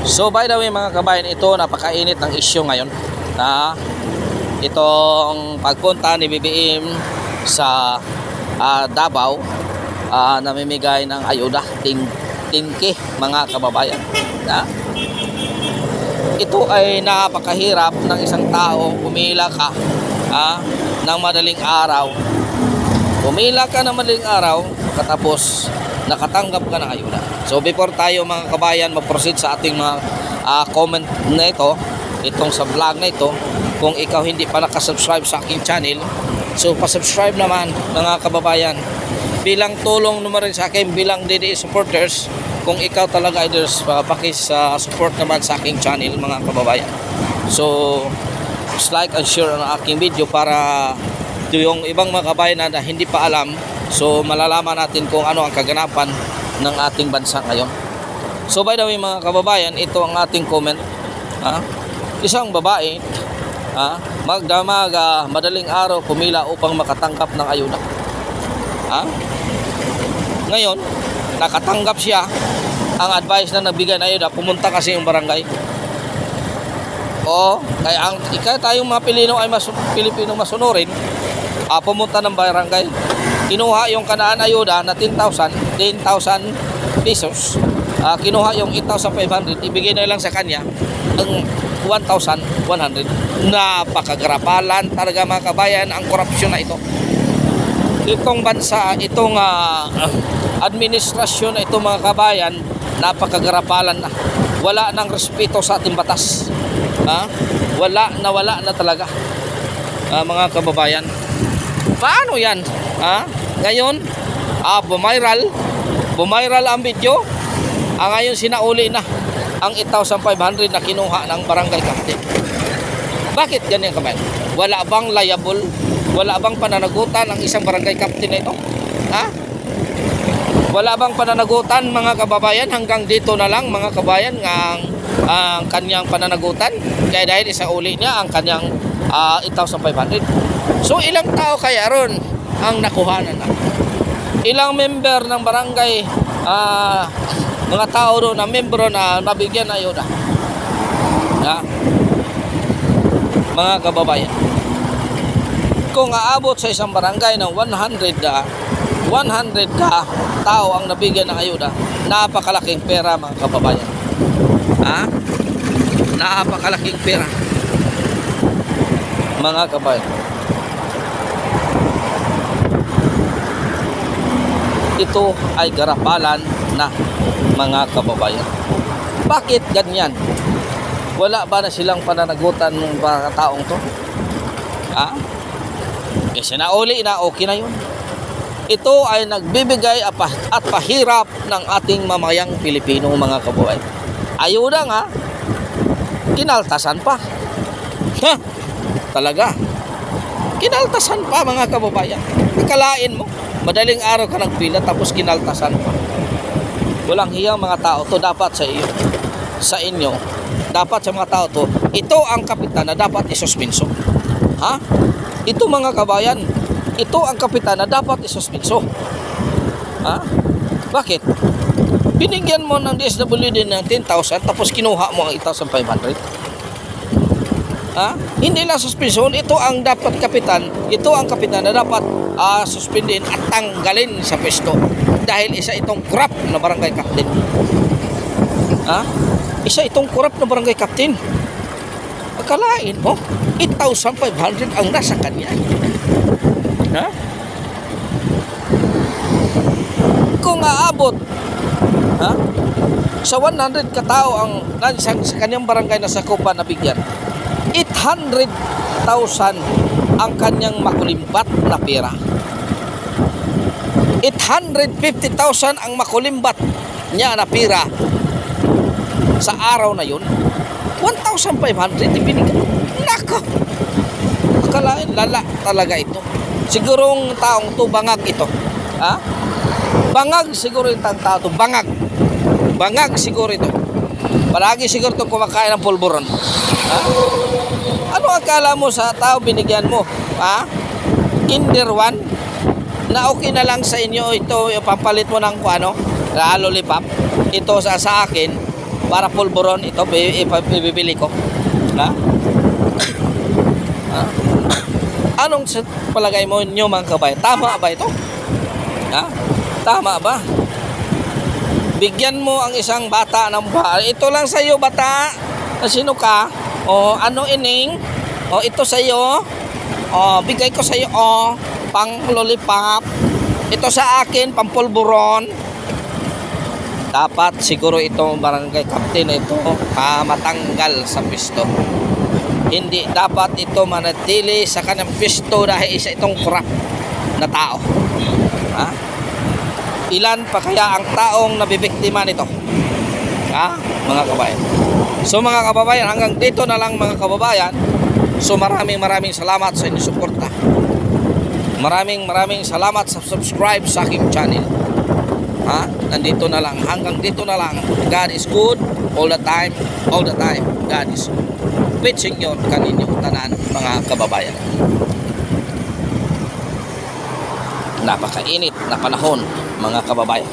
So by the way mga kabayan, ito napakainit ng issue ngayon na itong pagpunta ni BBM sa Davao, namimigay ng ayuda, tingki mga kababayan. Ito ay napakahirap ng isang tao. Pumila ka ng madaling araw. Pumila ka ng madaling araw, katapos nakatanggap ka ng ayuda. So before tayo mga kabayan mag-proceed sa ating mga comment na ito, itong sa vlog na ito, kung ikaw hindi pa nakasubscribe sa aking channel, so pasubscribe naman mga kababayan. Bilang tulong naman rin sa akin, bilang DDE supporters, kung ikaw talaga ay pakis-support naman sa aking channel mga kababayan. So just like and share ang aking video para yung ibang mga kabayan na hindi pa alam, so malalaman natin kung ano ang kaganapan ng ating bansa ngayon. So by the way mga kababayan, ito ang ating comment. Isang babae magdamag madaling araw pumila upang makatanggap ng ayuda. Ngayon nakatanggap siya. Ang advice na nagbigay na ayuda, pumunta kasi yung barangay. Kaya tayong mga Pilipino masunurin, pumunta ng barangay, kinuha yung kanaan ayuda na 10,000 pesos, kinuha yung 8,500, ibigay na lang sa kanya ang 1,100. Napakagarapalan talaga mga kabayan ang korupsyon na ito. Itong bansa, itong administrasyon na ito mga kabayan, napakagarapalan na. Wala nang respeto sa ating batas. Wala na talaga mga kababayan. Paano yan? Ngayon bumiral ang video. Ngayon sinauli na ang 8,500 na kinuha ng barangay captain. Bakit ganyan kabayan? Wala bang liable? Wala bang pananagutan ang isang barangay captain na ito? Wala bang pananagutan mga kababayan? Hanggang dito na lang mga kabayan ang kanyang pananagutan. Kaya dahil isauli niya ang kanyang 8,500. So ilang tao kaya ron ang nakuhanan na? Ilang member ng barangay, mga tao doon na membro na nabigyan na ayuda? Mga kababayan, kung aabot sa isang barangay ng 100 ka tao ang nabigyan ng ayuda, napakalaking pera mga kababayan. Napakalaking pera mga kababayan. Ito ay garapalan na mga kababayan. Bakit ganyan? Wala ba na silang pananagutan ng mga taong to? Sinauli na, okay na yun. Ito ay nagbibigay at pahirap ng ating mamayang Pilipino mga kababayan. Ayuda nga, kinaltasan pa. Talaga. Kinaltasan pa mga kababayan. Akalain mo, madaling araw ka nagpila tapos kinaltasan pa. Walang hiyang mga tao to. Dapat sa inyo, dapat sa mga tao to, ito ang kapitan na dapat isuspenso. Ito mga kabayan, ito ang kapitan na dapat isuspenso. Bakit? Binigyan mo ng DSWD ng 10,000 tapos kinuha mo ang 8,500. Hindi lang suspensyon, ito ang dapat kapitan, ito ang kapitan na dapat suspendin at tanggalin sa pwesto dahil isa itong corrupt na barangay captain. Isa itong corrupt na barangay captain. Akalain mo, 8,500 ang nasa kanya. Kung aabot sa 100 katao ang sa kanyang barangay na sakupan na bigyan, 800,000 ang kanyang makulimbat na pera. 850,000 ang makulimbat niya na pera sa araw na yun. 1,500 ibinigay. Nako! Akalain, lala talaga ito. Sigurong taong to, bangag ito. Bangag siguro yung tao to. Bangag siguro ito. Palagi siguro ito kumakain ng pulburon. Ano akala mo sa tao binigyan mo? Kinder 1 na okay na lang sa inyo ito, pampalit mo ng lollipop. Ito sa akin, para pulburon ito ibibili ko. Ha? Ha? Anong palagay mo nyo mga kabayan? Tama ba ito? Ha? Tama ba? Bigyan mo ang isang bata ng bahay. Ito lang sa iyo bata. Sino ka? O ano ining? O ito sa iyo. O bigay ko sa iyo pang lollipop. Ito sa akin pang pulburon. Dapat siguro itong barangay captain na ito matanggal sa pisto. Hindi dapat ito manatili sa kanyang pisto dahil isa itong corrupt na tao. Ha? Ilan pa kaya ang taong nabibiktima nito? Ha? Mga kabayan. So mga kababayan, hanggang dito na lang mga kababayan. So maraming salamat sa inyong suporta. Maraming salamat sa subscribe sa aking channel. Ha? Nandito na lang. Hanggang dito na lang. God is good all the time. All the time. God is good. Pitching yun kaninyong tanan mga kababayan. Napakainit na panahon mga kababayan.